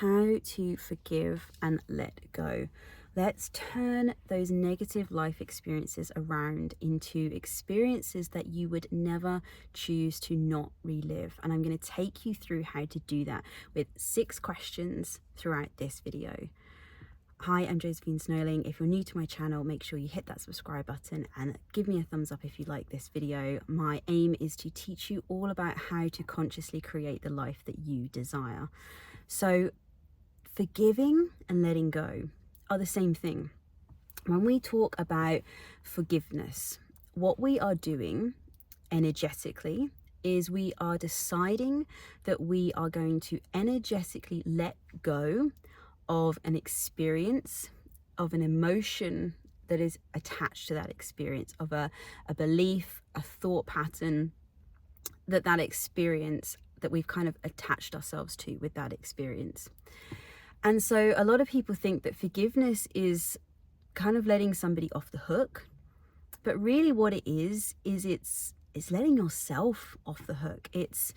how to forgive and let go. Let's turn those negative life experiences around into experiences that you would never choose to not relive. And I'm going to take you through how to do that with 6 questions throughout this video. Hi, I'm Josephine Snowling. If you're new to my channel, make sure you hit that subscribe button and give me a thumbs up if you like this video. My aim is to teach you all about how to consciously create the life that you desire. So forgiving and letting go are the same thing. When we talk about forgiveness, what we are doing energetically is we are deciding that we are going to energetically let go of an experience, of an emotion that is attached to that experience, of a belief, a thought pattern, that experience that we've kind of attached ourselves to with that experience. And so a lot of people think that forgiveness is kind of letting somebody off the hook, but really what it is it's letting yourself off the hook. It's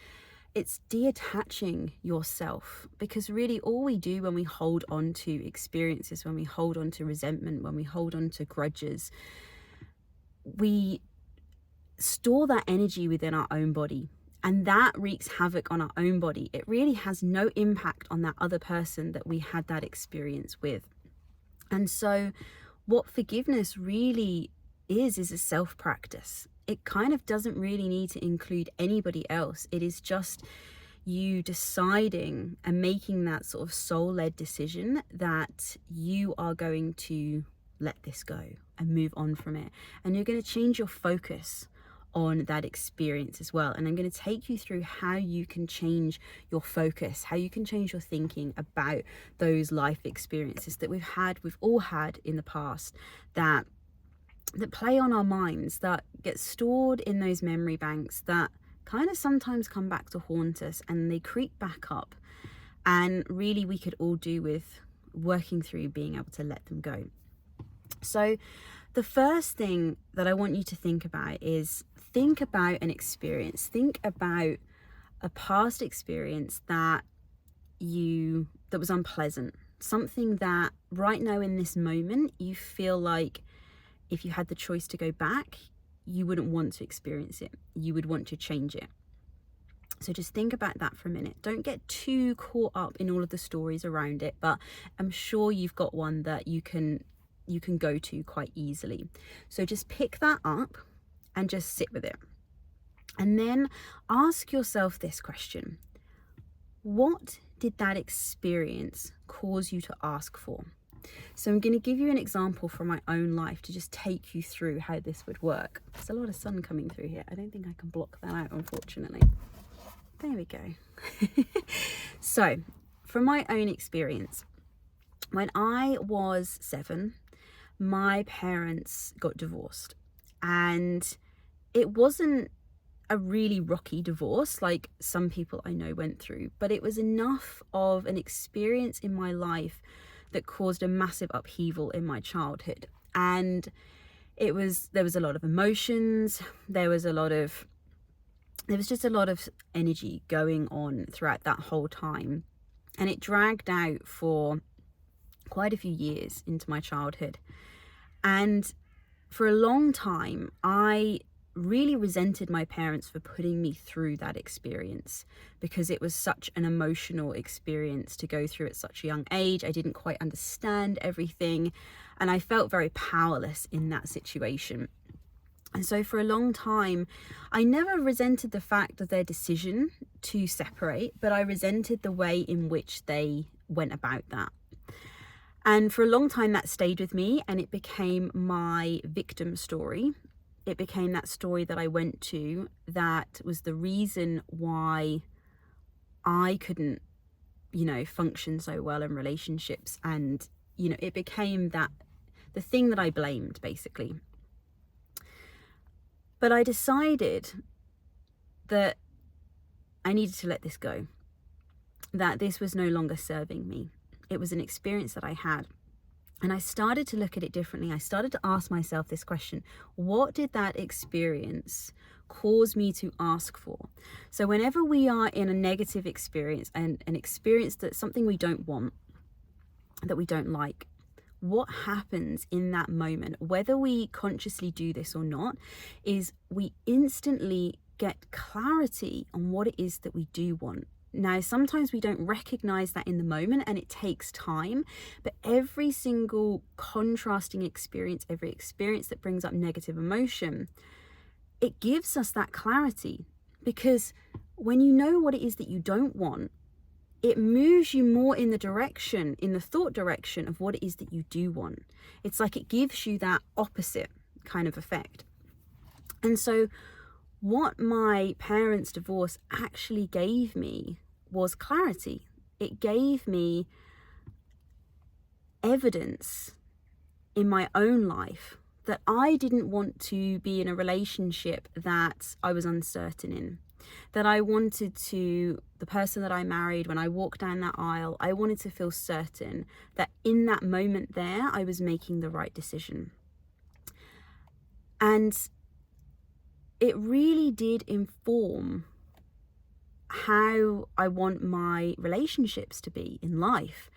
detaching yourself, because really all we do when we hold on to experiences, when we hold on to resentment, when we hold on to grudges, we store that energy within our own body, and that wreaks havoc on our own body. It really has no impact on that other person that we had that experience with. And so what forgiveness really is a self practice. It kind of doesn't really need to include anybody else. It is just you deciding and making that sort of soul-led decision that you are going to let this go and move on from it. And you're going to change your focus on that experience as well. And I'm going to take you through how you can change your focus, how you can change your thinking about those life experiences that we've all had in the past, that play on our minds, that get stored in those memory banks, that kind of sometimes come back to haunt us, and they creep back up. And really we could all do with working through being able to let them go. So the first thing that I want you to think about is think about an experience. Think about a past experience that was unpleasant. Something that right now in this moment you feel like if you had the choice to go back, you wouldn't want to experience it. You would want to change it. So just think about that for a minute. Don't get too caught up in all of the stories around it, but I'm sure you've got one that you can go to quite easily. So just pick that up and just sit with it. And then ask yourself this question: what did that experience cause you to ask for? So I'm going to give you an example from my own life to just take you through how this would work. There's a lot of sun coming through here. I don't think I can block that out, unfortunately. There we go. So from my own experience, when I was 7, my parents got divorced, and it wasn't a really rocky divorce like some people I know went through, but it was enough of an experience in my life that caused a massive upheaval in my childhood. And there was a lot of emotions, there was just a lot of energy going on throughout that whole time, and it dragged out for quite a few years into my childhood. And for a long time I really resented my parents for putting me through that experience, because it was such an emotional experience to go through at such a young age. I didn't quite understand everything, and I felt very powerless in that situation. And so for a long time I never resented the fact of their decision to separate, but I resented the way in which they went about that. And for a long time that stayed with me, and it became my victim story. It became that story that I went to that was the reason why I couldn't, function so well in relationships. And, it became the thing that I blamed, basically. But I decided that I needed to let this go, that this was no longer serving me. It was an experience that I had. And I started to look at it differently. I started to ask myself this question: what did that experience cause me to ask for? So whenever we are in a negative experience and an experience that's something we don't want, that we don't like, what happens in that moment, whether we consciously do this or not, is we instantly get clarity on what it is that we do want. Now, sometimes we don't recognize that in the moment and it takes time, but every single contrasting experience, every experience that brings up negative emotion, it gives us that clarity, because when you know what it is that you don't want, it moves you more in the direction, in the thought direction of what it is that you do want. It's like it gives you that opposite kind of effect. And so what my parents' divorce actually gave me was clarity. It gave me evidence in my own life that I didn't want to be in a relationship that I was uncertain in. That I wanted to, the person that I married, when I walked down that aisle, I wanted to feel certain that in that moment there, I was making the right decision. And it really did inform how I want my relationships to be in life.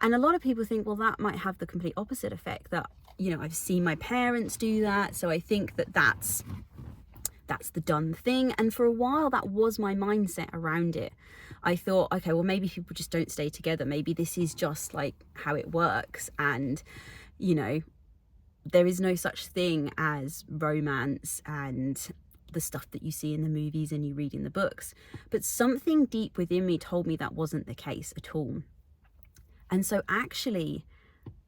And a lot of people think, well, that might have the complete opposite effect, that, I've seen my parents do that, so I think that that's the done thing. And for a while, that was my mindset around it. I thought, okay, well, maybe people just don't stay together. Maybe this is just like how it works. And, there is no such thing as romance and the stuff that you see in the movies and you read in the books. But something deep within me told me that wasn't the case at all. And so actually,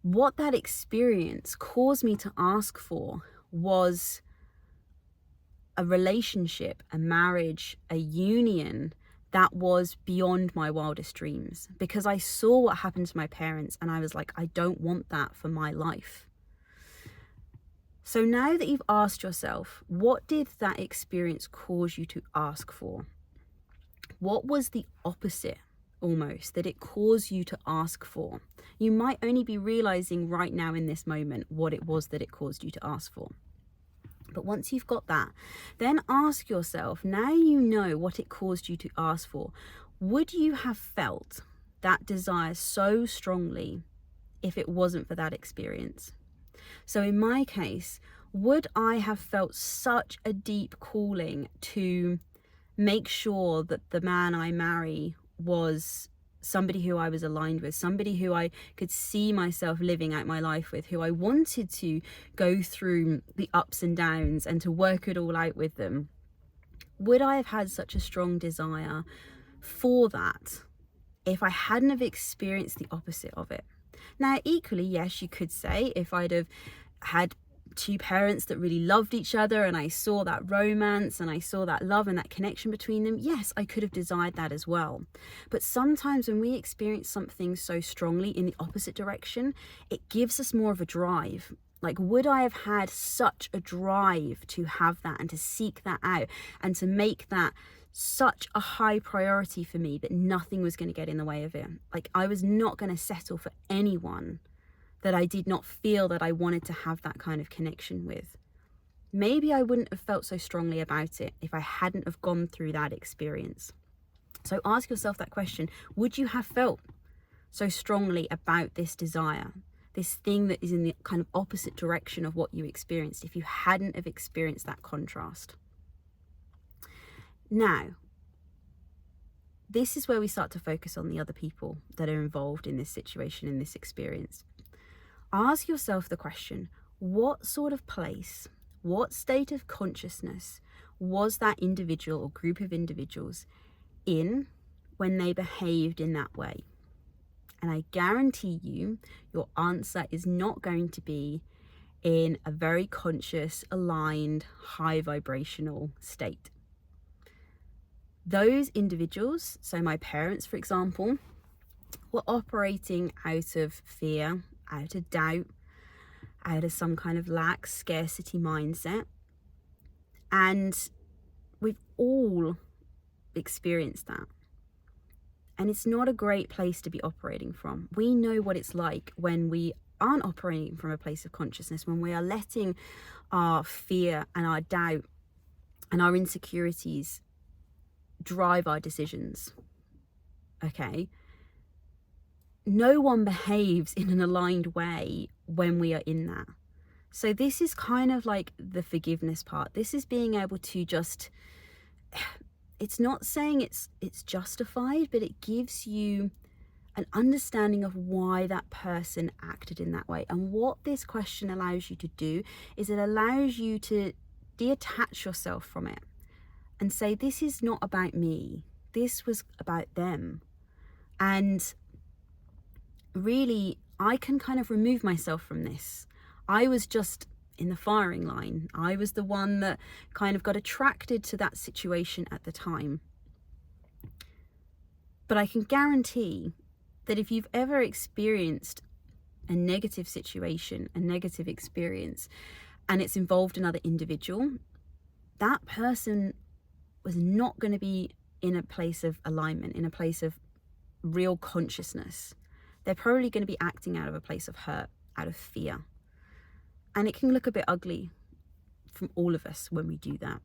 what that experience caused me to ask for was a relationship, a marriage, a union that was beyond my wildest dreams, because I saw what happened to my parents and I was like, I don't want that for my life. So now that you've asked yourself, what did that experience cause you to ask for? What was the opposite almost that it caused you to ask for? You might only be realizing right now in this moment what it was that it caused you to ask for. But once you've got that, then ask yourself, now you know what it caused you to ask for, would you have felt that desire so strongly if it wasn't for that experience? So in my case, would I have felt such a deep calling to make sure that the man I marry was somebody who I was aligned with, somebody who I could see myself living out my life with, who I wanted to go through the ups and downs and to work it all out with them? Would I have had such a strong desire for that if I hadn't have experienced the opposite of it? Now, equally, yes, you could say if I'd have had two parents that really loved each other and I saw that romance and I saw that love and that connection between them, yes, I could have desired that as well. But sometimes when we experience something so strongly in the opposite direction, it gives us more of a drive. Like, would I have had such a drive to have that and to seek that out and to make that such a high priority for me that nothing was going to get in the way of it? Like, I was not going to settle for anyone that I did not feel that I wanted to have that kind of connection with. Maybe I wouldn't have felt so strongly about it if I hadn't have gone through that experience. So ask yourself that question. Would you have felt so strongly about this desire, this thing that is in the kind of opposite direction of what you experienced, if you hadn't have experienced that contrast? Now, this is where we start to focus on the other people that are involved in this situation, in this experience. Ask yourself the question, what sort of place, what state of consciousness was that individual or group of individuals in when they behaved in that way? And I guarantee you, your answer is not going to be in a very conscious, aligned, high vibrational state. Those individuals, so my parents, for example, were operating out of fear, out of doubt, out of some kind of lack, scarcity mindset. And we've all experienced that. And it's not a great place to be operating from. We know what it's like when we aren't operating from a place of consciousness, when we are letting our fear and our doubt and our insecurities drive our decisions. Okay? No one behaves in an aligned way when we are in that. So this is kind of like the forgiveness part. This is being able to just, it's not saying it's justified, but it gives you an understanding of why that person acted in that way. And what this question allows you to do is it allows you to detach yourself from it and say, this is not about me. This was about them. And really, I can kind of remove myself from this. I was just in the firing line. I was the one that kind of got attracted to that situation at the time. But I can guarantee that if you've ever experienced a negative situation, a negative experience, and it's involved another individual, that person was not going to be in a place of alignment, in a place of real consciousness. They're probably going to be acting out of a place of hurt, out of fear. And it can look a bit ugly from all of us when we do that.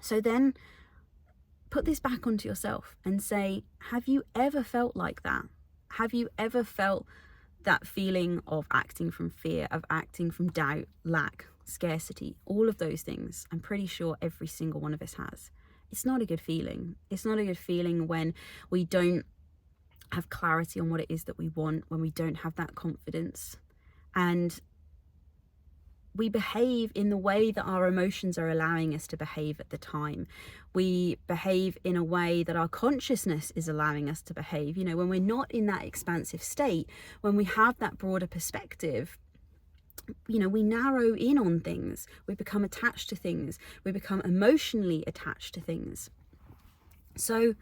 So then put this back onto yourself and say, have you ever felt like that? Have you ever felt that feeling of acting from fear, of acting from doubt, lack, scarcity, all of those things? I'm pretty sure every single one of us has. It's not a good feeling. It's not a good feeling when we don't have clarity on what it is that we want, when we don't have that confidence, and we behave in the way that our emotions are allowing us to behave at the time. We behave in a way that our consciousness is allowing us to behave. You know, when we're not in that expansive state, when we have that broader perspective, you know, we narrow in on things. We become attached to things. We become emotionally attached to things. So,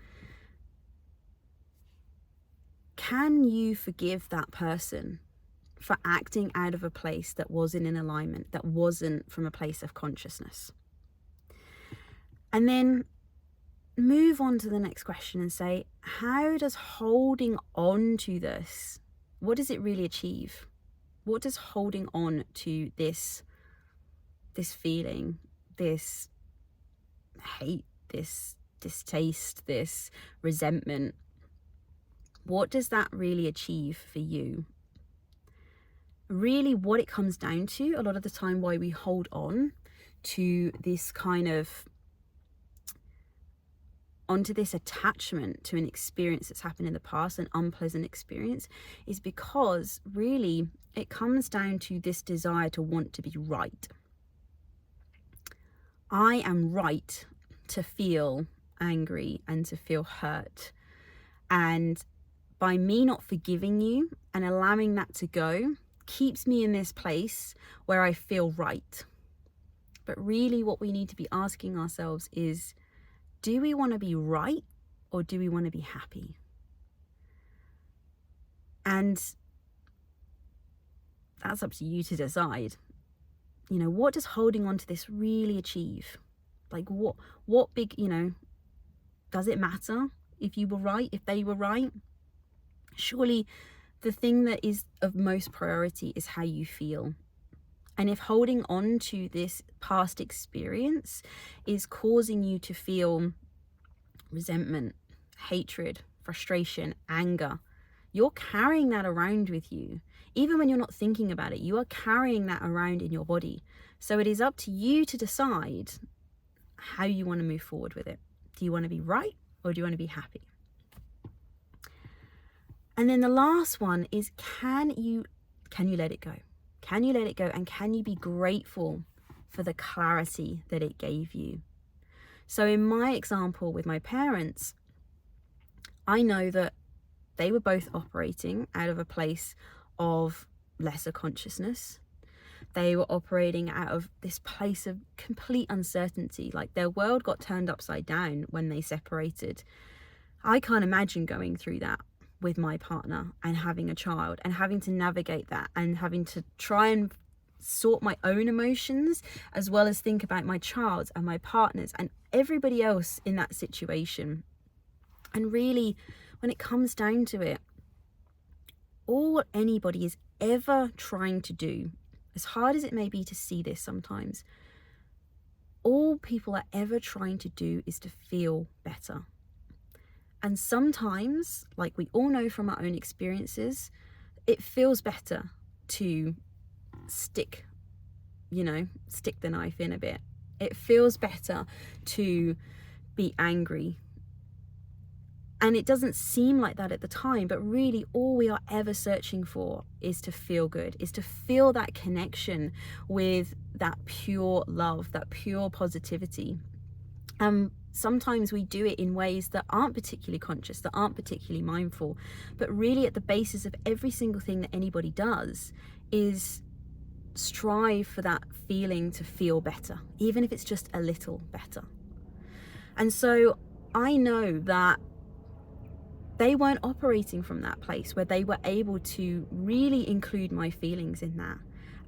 can you forgive that person for acting out of a place that wasn't in alignment, that wasn't from a place of consciousness? And then move on to the next question and say, how does holding on to this, what does it really achieve? What does holding on to this feeling, this hate, this distaste, this resentment, what does that really achieve for you? Really, what it comes down to a lot of the time, why we hold on to this kind of, onto this attachment to an experience that's happened in the past, an unpleasant experience, is because really it comes down to this desire to want to be right. I am right to feel angry and to feel hurt. And by me not forgiving you and allowing that to go, keeps me in this place where I feel right. But really what we need to be asking ourselves is, do we want to be right or do we want to be happy? And that's up to you to decide. You know, what does holding on to this really achieve? Like what big, you know, does it matter if you were right, if they were right? Surely the thing that is of most priority is how you feel. And if holding on to this past experience is causing you to feel resentment, hatred, frustration, anger, you're carrying that around with you. Even when you're not thinking about it, you are carrying that around in your body. So it is up to you to decide how you want to move forward with it. Do you want to be right or do you want to be happy? And then the last one is, can you let it go? Can you let it go, and can you be grateful for the clarity that it gave you? So in my example with my parents, I know that they were both operating out of a place of lesser consciousness. They were operating out of this place of complete uncertainty. Like, their world got turned upside down when they separated. I can't imagine going through that with my partner and having a child and having to navigate that and having to try and sort my own emotions as well as think about my child's and my partner's and everybody else in that situation. And really, when it comes down to it, all anybody is ever trying to do, as hard as it may be to see this sometimes, all people are ever trying to do is to feel better. And sometimes, like we all know from our own experiences, it feels better to stick the knife in a bit. It feels better to be angry. And it doesn't seem like that at the time, but really all we are ever searching for is to feel good, is to feel that connection with that pure love, that pure positivity. Sometimes we do it in ways that aren't particularly conscious, that aren't particularly mindful, but really at the basis of every single thing that anybody does is strive for that feeling to feel better, even if it's just a little better. And so I know that they weren't operating from that place where they were able to really include my feelings in that.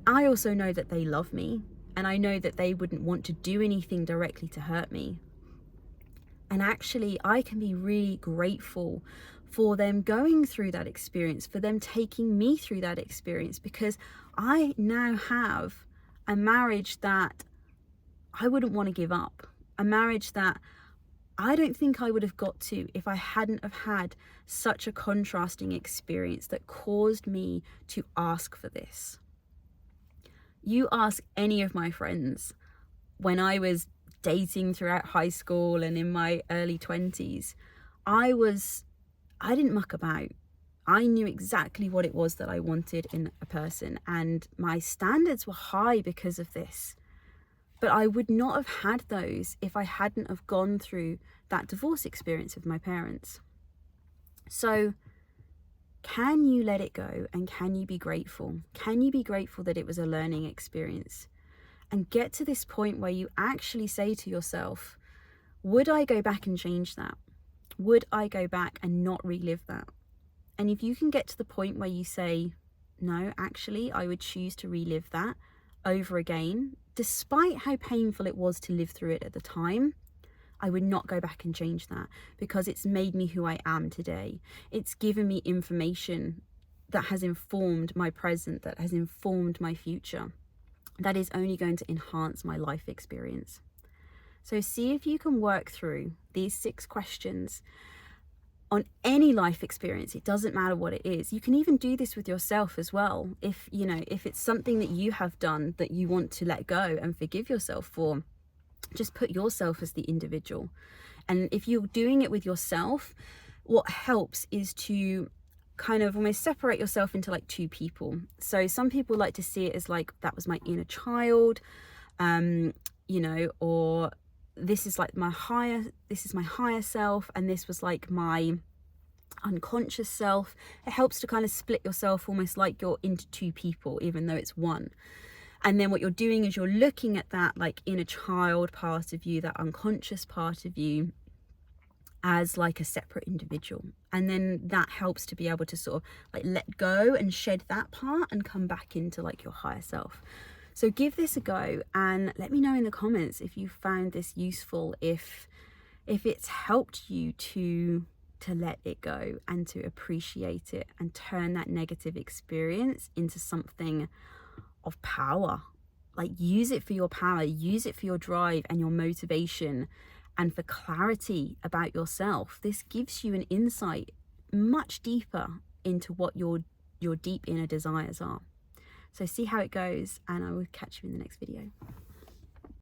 I also know that they love me, and I know that they wouldn't want to do anything directly to hurt me. And actually, I can be really grateful for them going through that experience, for them taking me through that experience, because I now have a marriage that I wouldn't want to give up, a marriage that I don't think I would have got to if I hadn't have had such a contrasting experience that caused me to ask for this. You ask any of my friends when I was dating throughout high school and in my early 20s, I didn't muck about. I knew exactly what it was that I wanted in a person, and my standards were high because of this. But I would not have had those if I hadn't have gone through that divorce experience with my parents. So can you let it go, and can you be grateful? Can you be grateful that it was a learning experience? And get to this point where you actually say to yourself, would I go back and change that? Would I go back and not relive that? And if you can get to the point where you say, no, actually, I would choose to relive that over again, despite how painful it was to live through it at the time, I would not go back and change that, because it's made me who I am today. It's given me information that has informed my present, that has informed my future, that is only going to enhance my life experience. So see if you can work through these 6 questions on any life experience. It doesn't matter what it is. You can even do this with yourself as well. If it's something that you have done that you want to let go and forgive yourself for, just put yourself as the individual. And if you're doing it with yourself, what helps is to kind of almost separate yourself into like 2 people. So some people like to see it as like, that was my inner child, or this is my higher self, and this was like my unconscious self. It helps to kind of split yourself almost like you're into 2 people, even though it's one. And then what you're doing is you're looking at that like inner child part of you, that unconscious part of you, as like a separate individual. And then that helps to be able to sort of like let go and shed that part and come back into like your higher self. So give this a go and let me know in the comments if you found this useful, if it's helped you to let it go and to appreciate it and turn that negative experience into something of power. Like, use it for your power, use it for your drive and your motivation and for clarity about yourself. This gives you an insight much deeper into what your deep inner desires are. So see how it goes, and I will catch you in the next video.